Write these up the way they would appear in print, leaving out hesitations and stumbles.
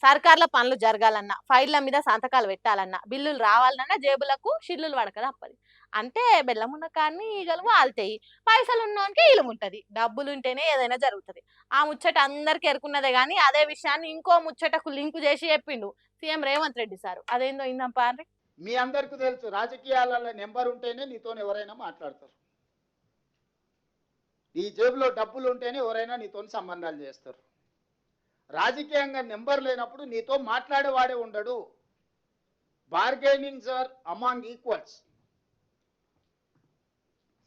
సర్కార్ల పనులు జరగాలన్నా, ఫైళ్ళ మీద సంతకాలు పెట్టాలన్నా, బిల్లులు రావాలన్నా జేబులకు షిల్లులు పడక తప్పది. అంటే బెల్లమున్న కాడని ఈగలు వాలుతాయి. పైసలున్నోనికి ఈలుముంటది. డబ్బులుంటేనే ఏదైనా జరుగుతది. ఆ ముచ్చట అందరికి ఎరుకున్నదే గానీ, అదే విషయాన్ని ఇంకో ముచ్చటకు లింకు చేసి చెప్పిండు సీఎం రేవంత్ రెడ్డి సారు. అదేందో ఇందాం పార్రి. మీ అందరికీ తెలుసు, రాజకీయాలలో నెంబర్ ఉంటేనే నీతో ఎవరైనా మాట్లాడతారు. నీ జేబులో డబ్బులు ఉంటేనే ఎవరైనా నీతో సంబంధాలు చేస్తారు. రాజకీయంగా నెంబర్ లేనప్పుడు నీతో మాట్లాడేవాడే ఉండడు. Bargainings are among equals.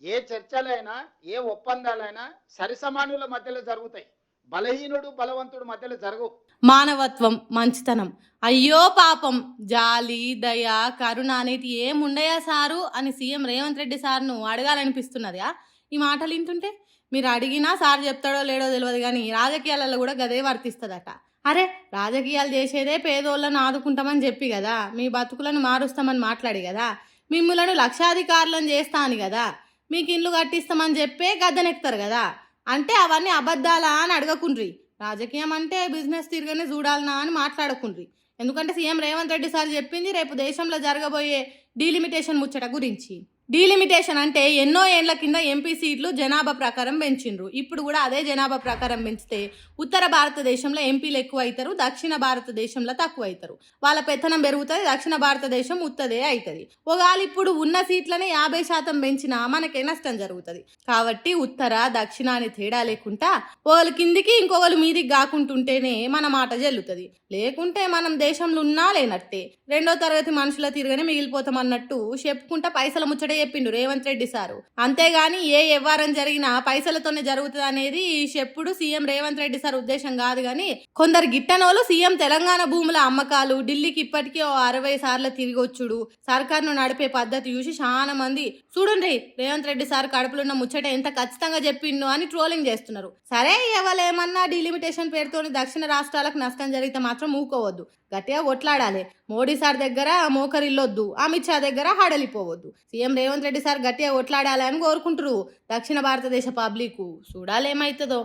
ఏ చర్చలైనా ఏ ఒప్పందాలైనా సరిసమానుల మధ్యలో జరుగుతాయి. బలహీనుడు బలవంతుడు మధ్యలో జరగవు. మానవత్వం, మంచితనం, అయ్యో పాపం, జాలి, దయ, కరుణ అనేటి ఏముండయా సారు అని సీఎం రేవంత్ రెడ్డి సార్ను అడగాలనిపిస్తున్నదా ఈ మాటలు వింటుంటే? మీరు అడిగినా సార్ చెప్తాడో లేడో తెలియదు కానీ రాజకీయాలలో కూడా గదే వర్తిస్తుందట. అరే, రాజకీయాలు చేసేదే పేదోళ్ళను ఆదుకుంటామని చెప్పి కదా, మీ బతుకులను మారుస్తామని మాట్లాడి కదా, మిమ్ములను లక్షాధికారులను చేస్తా అని కదా, మీకు ఇల్లు కట్టిస్తామని చెప్పే గద్దెనెక్తారు కదా. అంటే అవన్నీ అబద్ధాలా అని అడగకుండ్రి. రాజకీయం అంటే బిజినెస్ తిరగనే చూడాలనా అని మాట్లాడకుండ్రి. ఎందుకంటే సీఎం రేవంత్ రెడ్డి సార్ చెప్పింది రేపు దేశంలో జరగబోయే డీలిమిటేషన్ ముచ్చట గురించి. డీలిమిటేషన్ అంటే ఎన్నో ఏళ్ల కింద ఎంపీ సీట్లు జనాభా ప్రకారం పెంచిండ్రు. ఇప్పుడు కూడా అదే జనాభా ప్రకారం పెంచితే ఉత్తర భారతదేశంలో ఎంపీలు ఎక్కువ అవుతారు, దక్షిణ భారతదేశంలో తక్కువ అవుతారు. వాళ్ళ పెత్తనం పెరుగుతుంది, దక్షిణ భారతదేశం ఉత్తదే అవుతుంది. ఒకవేళ ఇప్పుడు ఉన్న సీట్లని 50% పెంచినా మనకే నష్టం జరుగుతుంది. కాబట్టి ఉత్తర దక్షిణ అని తేడా లేకుండా ఒకళ్ళు కిందికి ఇంకొకరు మీదికి కాకుంటుంటేనే మన మాట చెల్లుతుంది. లేకుంటే మనం దేశంలో ఉన్నా లేనట్టే, రెండో తరగతి మనుషుల తిరగనే మిగిలిపోతాం అన్నట్టు చెప్పుకుంటా పైసల ముచ్చట చెప్పిండు రేవంత్ రెడ్డి సారు. అంతేగాని ఏ వ్యవహారం జరిగినా పైసలతోనే జరుగుతుంది అనేది చెప్పుడు సీఎం రేవంత్ రెడ్డి సార్ ఉద్దేశం కాదు. కానీ కొందరు గిట్టనోళ్ళు సీఎం తెలంగాణ భూముల అమ్మకాలు ఢిల్లీకి ఇప్పటికీ 60 సార్లు తిరిగొచ్చుడు, సర్కార్ను నడిపే పద్ధతి చూసి చాలా మంది చూడండి రేవంత్ రెడ్డి సార్ కడుపులున్న ముచ్చట ఎంత ఖచ్చితంగా చెప్పిండు అని ట్రోలింగ్ చేస్తున్నారు. సరే, ఎవరేమన్నా డీలిమిటేషన్ పేరుతోని దక్షిణ రాష్ట్రాలకు నష్టం జరిగితే మాత్రం ఊకోవద్దు, గట్టిగా కొట్లాడాలి. మోడీ సార్ దగ్గర మోకరిల్లొద్దు, అమిత్ షా దగ్గర హడలిపోవద్దు. సీఎం రేవంత్ రెడ్డి సార్ గట్టిగా కొట్లాడాలని కోరుకుంటారు దక్షిణ భారతదేశ పబ్లిక్. చూడాలేమైతుందో.